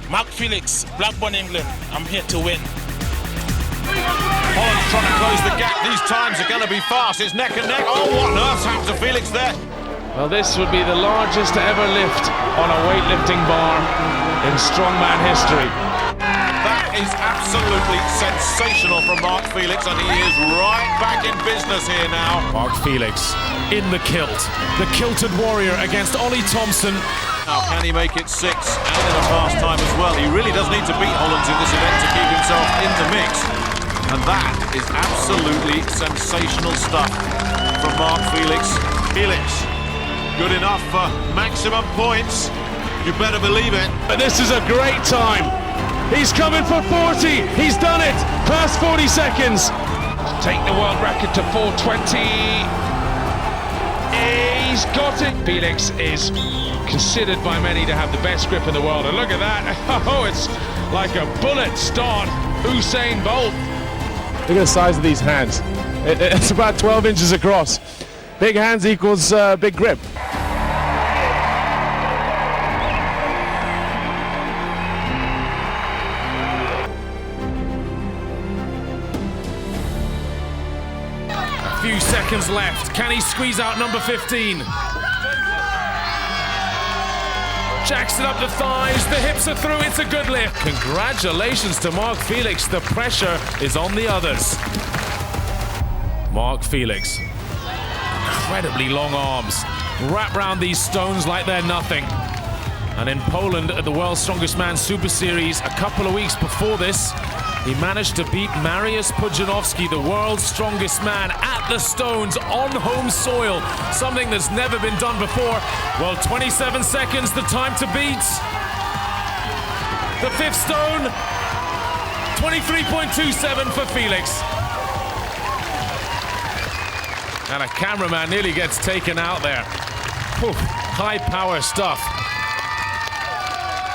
Mark Felix, Blackburn, England. I'm here to win. Holland's trying to close the gap. These times are going to be fast. It's neck and neck. Oh, what on earth's happened to Felix there? Well, this would be the largest ever lift on a weightlifting bar in strongman history. That is absolutely sensational from Mark Felix, and he is right back in business here now. Mark Felix in the kilt. The kilted warrior against Ollie Thompson. Now, can he make it 6 and in a fast time as well? He really does need to beat Holland in this event to keep himself in the mix. And that is absolutely sensational stuff from Mark Felix. Felix, good enough for maximum points. You better believe it. But this is a great time. He's coming for 40. He's done it. Past 40 seconds. Take the world record to 420. He's got it. Felix is considered by many to have the best grip in the world. And look at that. Oh, it's like a bullet start. Usain Bolt. Look at the size of these hands. It's about 12 inches across. Big hands equals big grip. A few seconds left. Can he squeeze out number 15? Jacks it up the thighs, the hips are through, it's a good lift. Congratulations to Mark Felix, the pressure is on the others. Mark Felix, incredibly long arms, wrap round these stones like they're nothing. And in Poland at the World's Strongest Man Super Series a couple of weeks before this, he managed to beat Mariusz Pudzianowski, the world's strongest man, at the stones on home soil. Something that's never been done before. Well, 27 seconds, the time to beat. The fifth stone, 23.27 for Felix. And a cameraman nearly gets taken out there. Whew, high power stuff.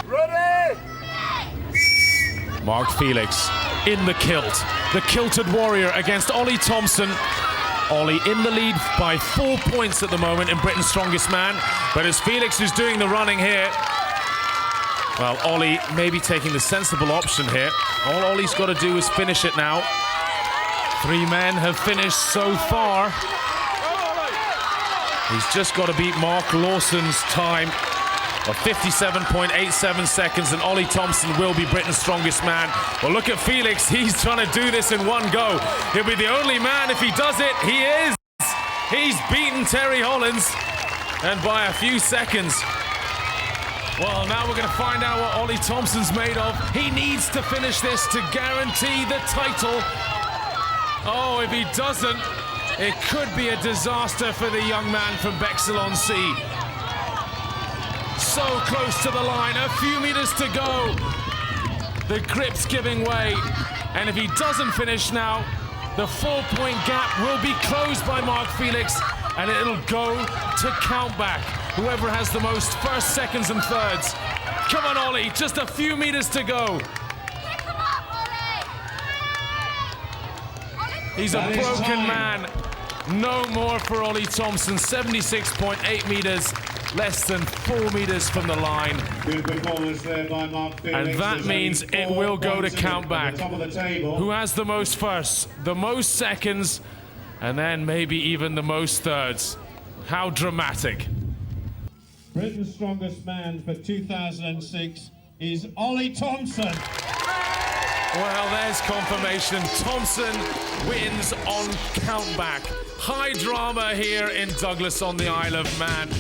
Ready? Mark Felix in the kilt. The kilted warrior against Ollie Thompson. Ollie in the lead by 4 points at the moment in Britain's Strongest Man. But it's Felix who's doing the running here. Well, Ollie maybe taking the sensible option here. All Ollie's got to do is finish it now. 3 men have finished so far. He's just got to beat Mark Lawson's time of 57.87 seconds, and Ollie Thompson will be Britain's Strongest Man. Well, look at Felix. He's trying to do this in one go. He'll be the only man if he does it. He is. He's beaten Terry Hollands, and by a few seconds. Well, now we're going to find out what Ollie Thompson's made of. He needs to finish this to guarantee the title. Oh, if he doesn't, it could be a disaster for the young man from Bexhill-on-Sea. So close to the line, a few meters to go. The grip's giving way, and if he doesn't finish now, the 4-point gap will be closed by Mark Felix, and it'll go to countback. Whoever has the most first, seconds, and thirds. Come on, Ollie, just a few meters to go. He's a broken man. No more for Ollie Thompson, 76.8 meters. Less than 4 meters from the line. Good performance there by Mark Felix. And that means it will go to countback. Who has the most firsts, the most seconds, and then maybe even the most thirds. How dramatic. Britain's Strongest Man for 2006 is Ollie Thompson. Well, there's confirmation. Thompson wins on countback. High drama here in Douglas on the Isle of Man.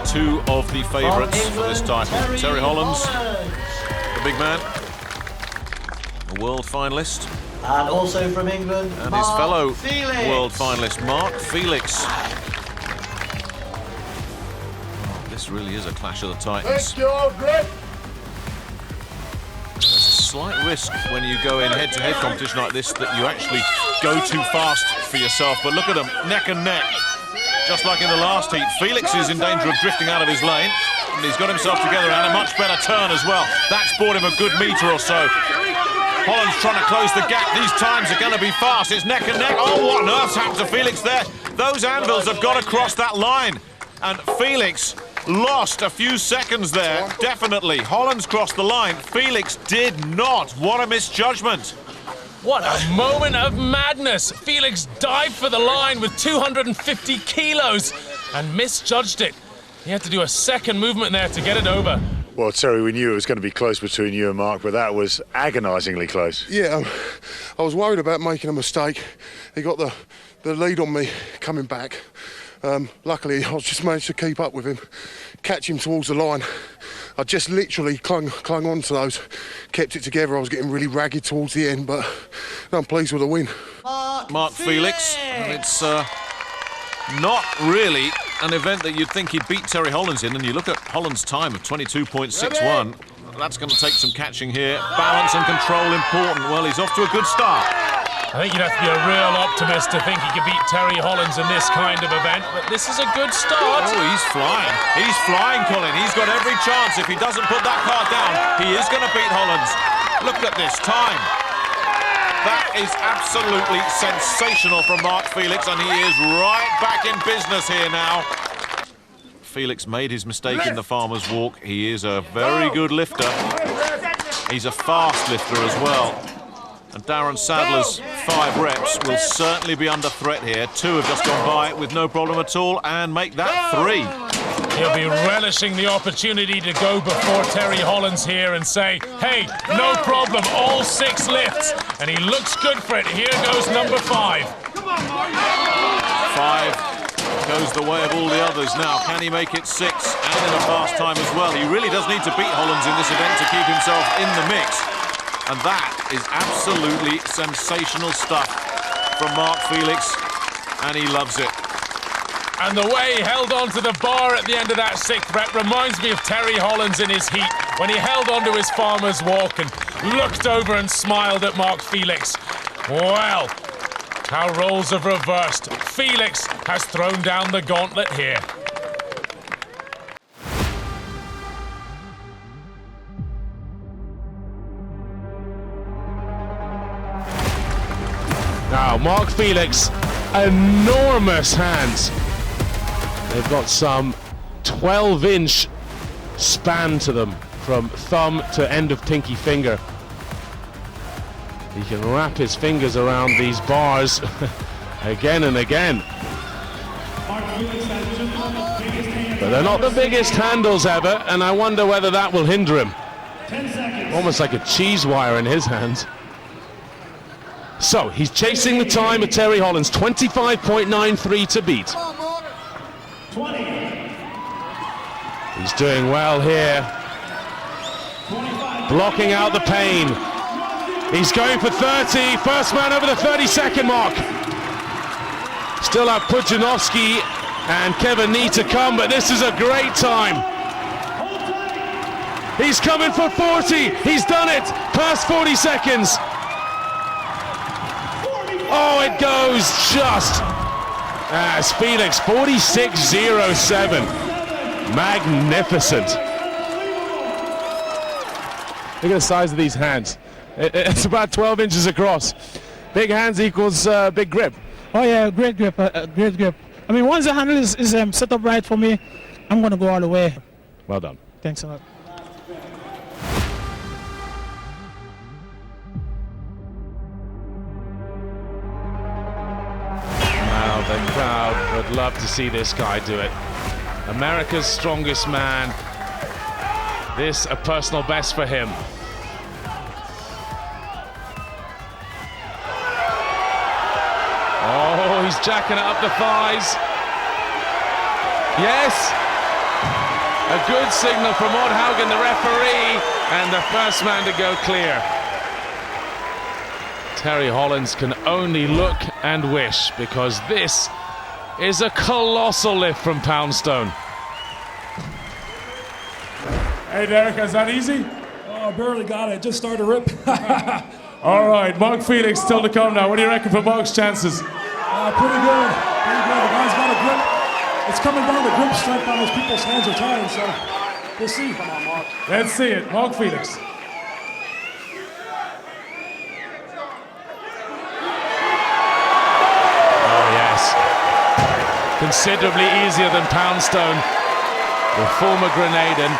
Two of the favourites for this title. Terry Hollands, the big man, a world finalist. And also from England, and Mark his fellow Felix. world finalist, Mark Felix. This really is a clash of the titans. There's a slight risk when you go in head-to-head competition like this that you actually go too fast for yourself. But look at them, neck and neck. Just like in the last heat, Felix is in danger of drifting out of his lane, and he's got himself together and a much better turn as well. That's bought him a good metre or so. Holland's trying to close the gap. These times are going to be fast. It's neck and neck. Oh, what on earth's happened to Felix there? Those anvils have got to cross that line. And Felix lost a few seconds there, definitely. Holland's crossed the line. Felix did not. What a misjudgment. What a moment of madness. Felix dived for the line with 250 kilos and misjudged it. He had to do a second movement there to get it over. Well, Terry, we knew it was going to be close between you and Mark, but that was agonisingly close. Yeah, I was worried about making a mistake. He got the lead on me coming back. Luckily, I just managed to keep up with him, catch him towards the line. I just literally clung on to those, kept it together. I was getting really ragged towards the end, but I'm pleased with the win. Mark Felix, and it's not really an event that you'd think he'd beat Terry Hollands in, and you look at Holland's time of 22.61. That's going to take some catching here. Balance and control important. Well, he's off to a good start. I think you'd have to be a real optimist to think he could beat Terry Hollands in this kind of event, but this is a good start. Oh, he's flying. He's flying, Colin. He's got every chance. If he doesn't put that card down, he is going to beat Hollands. Look at this time. That is absolutely sensational from Mark Felix, and he is right back in business here now. Felix made his mistake in the farmer's walk. He is a very good lifter. He's a fast lifter as well. And Darren Sadler's 5 reps will certainly be under threat here. 2 have just gone by with no problem at all and make that 3. He'll be relishing the opportunity to go before Terry Hollands here and say, hey, no problem, all 6 lifts. And he looks good for it. Here goes number 5. 5 goes the way of all the others now. Can he make it 6 and in a fast time as well? He really does need to beat Hollands in this event to keep himself in the mix. And that is absolutely sensational stuff from Mark Felix, and he loves it. And the way he held on to the bar at the end of that 6th rep reminds me of Terry Hollands in his heat, when he held on to his farmer's walk and looked over and smiled at Mark Felix. Well, how roles have reversed. Felix has thrown down the gauntlet here. Now, Mark Felix, enormous hands. They've got some 12-inch span to them from thumb to end of pinky finger. He can wrap his fingers around these bars again and again. But they're not the biggest handles ever, and I wonder whether that will hinder him. Almost like a cheese wire in his hands. So, he's chasing the time of Terry Hollands, 25.93 to beat. 20. He's doing well here. Blocking out the pain. He's going for 30. First man over the 30-second mark. Still have Pudzianowski and Kevin Nee to come, but this is a great time. He's coming for 40. He's done it. Past 40 seconds. Oh, it goes just as Felix, 46.07. Magnificent. Look at the size of these hands. It's about 12 inches across. Big hands equals big grip. Oh yeah, great grip, great grip. I mean, once the handle is set up right for me, I'm going to go all the way. Well done. Thanks a lot. Now the crowd would love to see this guy do it. America's strongest man. This a personal best for him. Oh, he's jacking it up the thighs. Yes. A good signal from Mohegan, the referee, and the first man to go clear. Terry Hollands can only look and wish, because this is a colossal lift from Poundstone. Hey Derek, is that easy? Oh, barely got it. Just started to rip. All right, Mark Felix still to come now. What do you reckon for Mark's chances? Pretty good. Pretty good. The guy's got a grip. It's coming down to grip strength on those people's hands are tired, so we'll see. Come on, Mark. Let's see it. Mark Felix. considerably easier than Poundstone, the former Grenadian.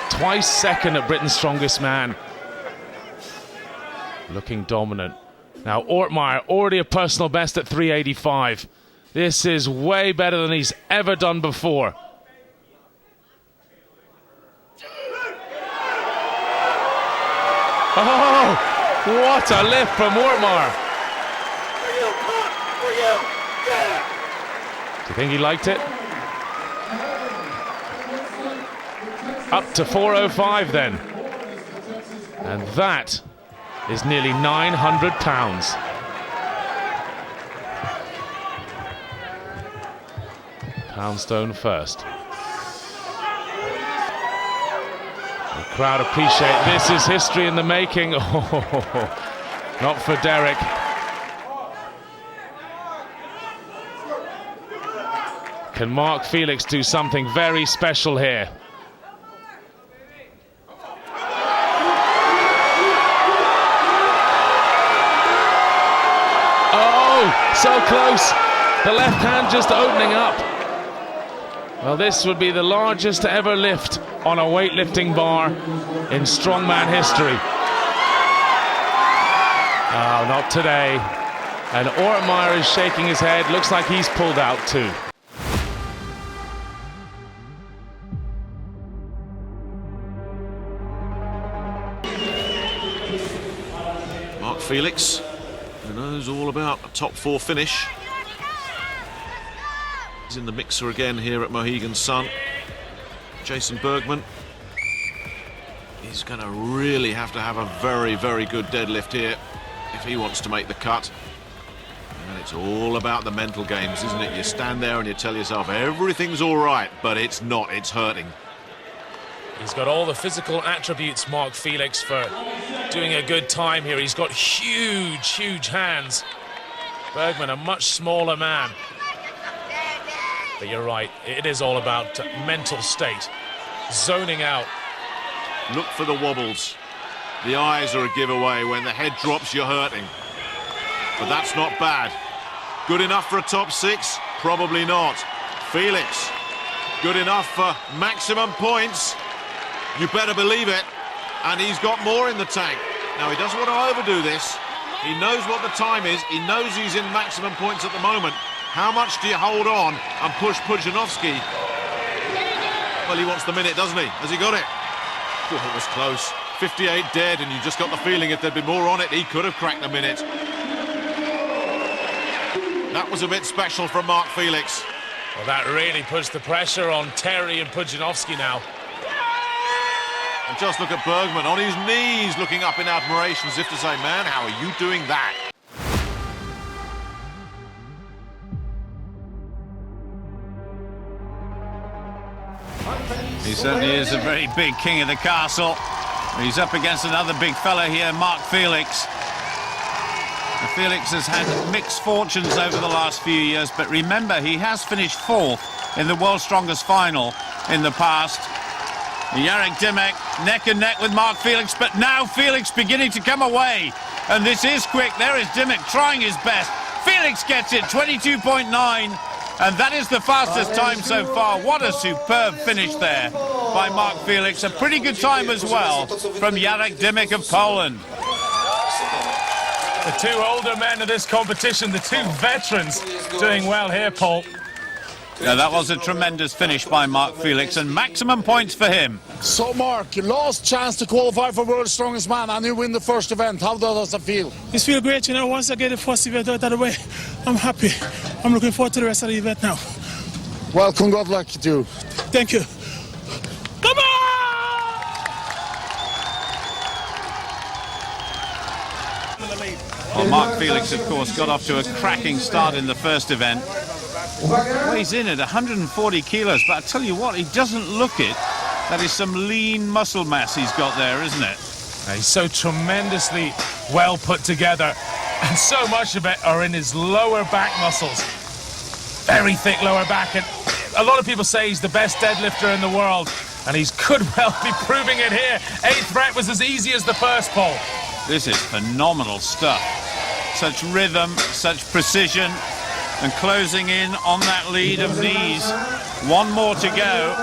Twice second at Britain's Strongest Man. Looking dominant. Now Ortmeyer, already a personal best at 385. This is way better than he's ever done before. Oh, what a lift from Ortmeyer. Do you think he liked it? Up to 405 then. And that is nearly 900 pounds. Poundstone first. The crowd appreciate this is history in the making. Oh, not for Derek. Can Mark Felix do something very special here? Oh, so close. The left hand just opening up. Well, this would be the largest ever lift on a weightlifting bar in strongman history. Oh, not today. And Ortmeyer is shaking his head. Looks like he's pulled out too. Mark Felix, who knows all about a top 4 finish. He's in the mixer again here at Mohegan Sun. Jason Bergman. He's going to really have to have a very, very good deadlift here if he wants to make the cut. And it's all about the mental games, isn't it? You stand there and you tell yourself everything's all right, but it's not, it's hurting. He's got all the physical attributes, Mark Felix, for doing a good time here. He's got huge, huge hands. Bergman, a much smaller man. But you're right, it is all about mental state, zoning out. Look for the wobbles. The eyes are a giveaway. When the head drops, you're hurting. But that's not bad. Good enough for a top 6? Probably not. Felix, good enough for maximum points? You better believe it. And he's got more in the tank. Now, he doesn't want to overdo this. He knows what the time is. He knows he's in maximum points at the moment. How much do you hold on and push Pudzianowski? Well, he wants the minute, doesn't he? Has he got it? Oh, it was close. 58 dead, and you just got the feeling if there'd been more on it, he could have cracked the minute. That was a bit special from Mark Felix. Well, that really puts the pressure on Terry and Pudzianowski now. And just look at Bergman on his knees, looking up in admiration as if to say, man, how are you doing that? He certainly is a very big king of the castle. He's up against another big fella here, Mark Felix. Felix has had mixed fortunes over the last few years, but remember, he has finished 4th in the World's Strongest final in the past. Jarek Dymek neck and neck with Mark Felix, but now Felix beginning to come away. And this is quick. There is Dymek trying his best. Felix gets it, 22.9. And that is the fastest time so far. What a superb finish there by Mark Felix. A pretty good time as well from Jarek Dymek of Poland. The 2 older men of this competition, the 2 veterans, doing well here, Paul. Yeah, that was a tremendous finish by Mark Felix, and maximum points for him. So, Mark, your last chance to qualify for World's Strongest Man, and you win the first event. How does it feel? It feels great, you know. Once I get the first event out of the way, I'm happy. I'm looking forward to the rest of the event now. Well, congrats luck to you. Thank you. Come on! Well, Mark Felix, of course, got off to a cracking start in the first event. Weighs in at 140 kilos, but I tell you what, he doesn't look it. That is some lean muscle mass he's got there, isn't it? He's so tremendously well put together, and so much of it are in his lower back muscles. Very thick lower back, and a lot of people say he's the best deadlifter in the world, and he could well be proving it here. 8th rep was as easy as the first, Paul. This is phenomenal stuff. Such rhythm, such precision. and closing in on that lead of knees. One more to go,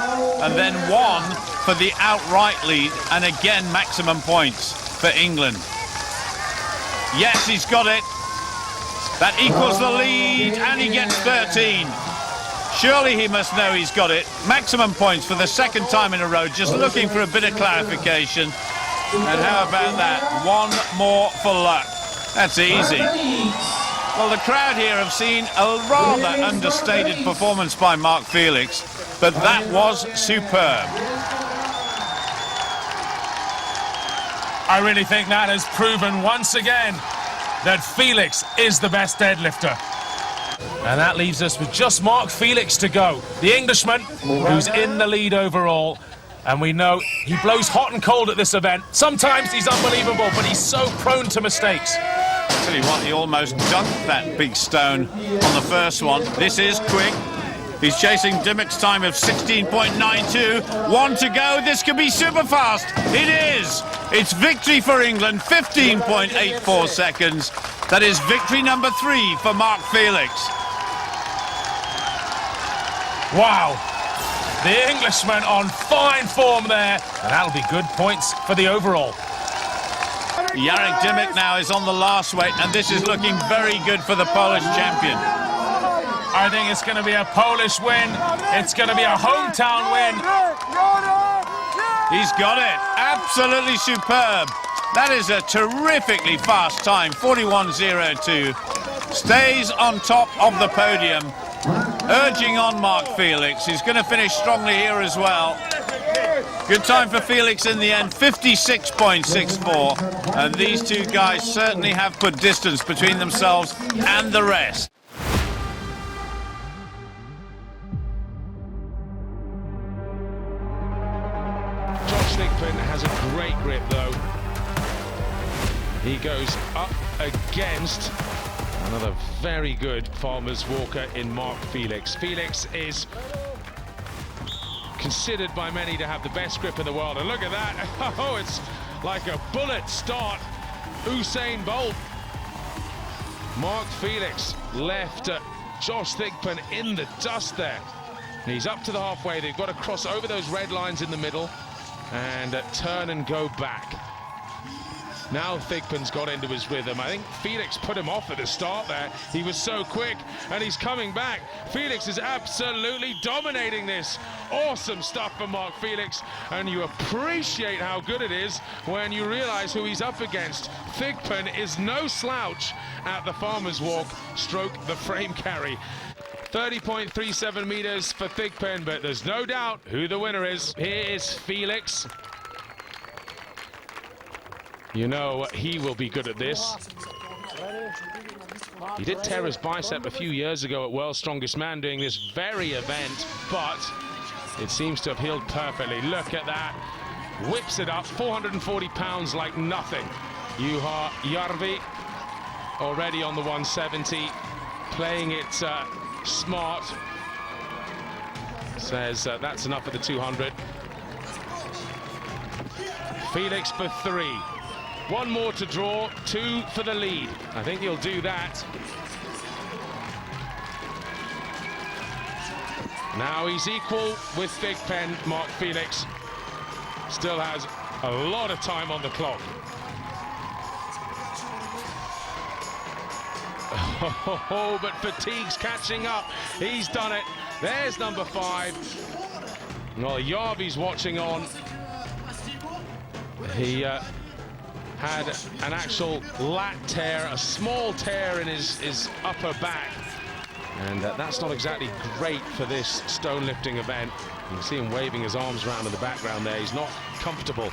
and then one for the outright lead, and again maximum points for England. Yes, he's got it. That equals the lead, and he gets 13. Surely he must know he's got it. Maximum points for the second time in a row, just looking for a bit of clarification. And how about that? One more for luck. That's easy. Well, the crowd here have seen a rather understated performance by Mark Felix, but that was superb. I really think that has proven once again that Felix is the best deadlifter. And that leaves us with just Mark Felix to go. The Englishman, who's in the lead overall. And we know he blows hot and cold at this event. Sometimes he's unbelievable, but he's so prone to mistakes. I'll tell you what, he almost dunked that big stone on the first one. This is quick. He's chasing Dimmock's time of 16.92. One to go. This could be super fast. It is. It's victory for England, 15.84 seconds. That is victory number 3 for Mark Felix. Wow. The Englishman on fine form there, and that'll be good points for the overall. Jarek Dimmock now is on the last weight, and this is looking very good for the Polish champion. I think it's going to be a Polish win. It's going to be a hometown win. He's got it. Absolutely superb. That is a terrifically fast time, 41.02. Stays on top of the podium. Urging on Mark Felix. He's going to finish strongly here as well. Good time for Felix in the end, 56.64. And these two guys certainly have put distance between themselves and the rest. Thigpen has a great grip though. He goes up against another very good farmer's walker in Mark Felix. Felix is considered by many to have the best grip in the world, and look at that. Oh, it's like a bullet start. Usain Bolt. Mark Felix left Josh Thigpen in the dust there. He's up to the halfway. They've got to cross over those red lines in the middle and turn and go back. Now Thigpen's got into his rhythm. I think Felix put him off at the start there. He was so quick, and he's coming back. Felix is absolutely dominating this. Awesome stuff from Mark Felix, and you appreciate how good it is when you realize who he's up against. Thigpen is no slouch at the farmer's walk, stroke the frame carry. 30.37 meters for Thigpen, but there's no doubt who the winner is. Here is Felix. You know he will be good at this. He did tear his bicep a few years ago at World's Strongest Man doing this very event, but it seems to have healed perfectly. Look at that. Whips it up, 440 pounds like nothing. Juha Järvi already on the 170, playing it smart. Says that's enough for the 200. Felix for 3. One more to draw, 2 for the lead. I think he'll do that. Now he's equal with Thigpen. Mark Felix still has a lot of time on the clock. Oh, but fatigue's catching up. He's done it. There's number 5. Well, Järvi's watching on. He had an actual lat tear, a small tear in his upper back. And that's not exactly great for this stone lifting event. You can see him waving his arms around in the background there. He's not comfortable.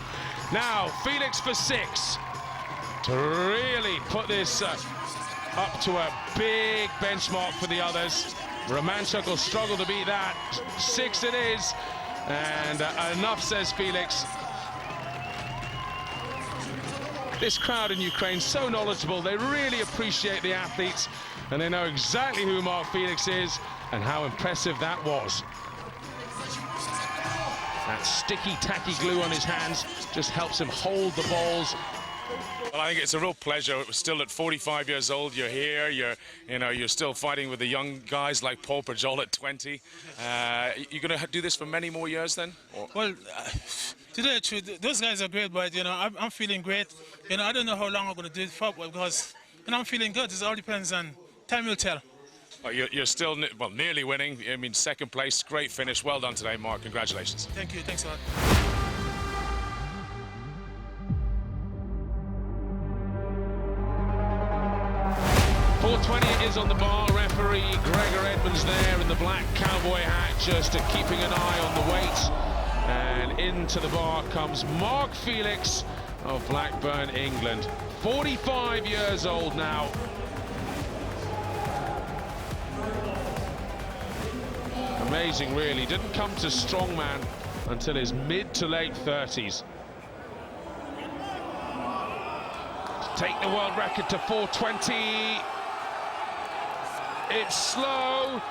Now, Felix for 6 to really put this up to a big benchmark for the others. Romanchuk will struggle to beat that. 6 it is. And enough, says Felix. This crowd in Ukraine, so knowledgeable. They really appreciate the athletes, and they know exactly who Mark Felix is and how impressive that was. That sticky, tacky glue on his hands just helps him hold the balls Well, I think it's a real pleasure. Still at 45 years old, you're here. You're still fighting with the young guys like Paul Pajol at 20. You're going to do this for many more years, then? Or? Well, to tell the truth, those guys are great, but I'm feeling great. I don't know how long I'm going to do it for, because I'm feeling good. It all depends on time will tell. You're still nearly winning. I mean, second place, great finish. Well done today, Mark. Congratulations. Thank you. Thanks a lot. 420 is on the bar. Referee Gregor Edmonds there in the black cowboy hat, just keeping an eye on the weights. And into the bar comes Mark Felix of Blackburn, England. 45 years old now. Amazing, really. Didn't come to Strongman until his mid to late 30s. To take the world record to 420. It's slow.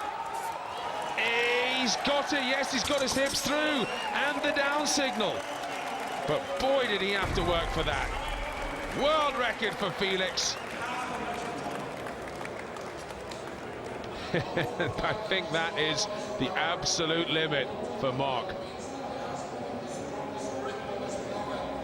He's got it, yes, he's got his hips through, and the down signal. But boy, did he have to work for that. World record for Felix. I think that is the absolute limit for Mark.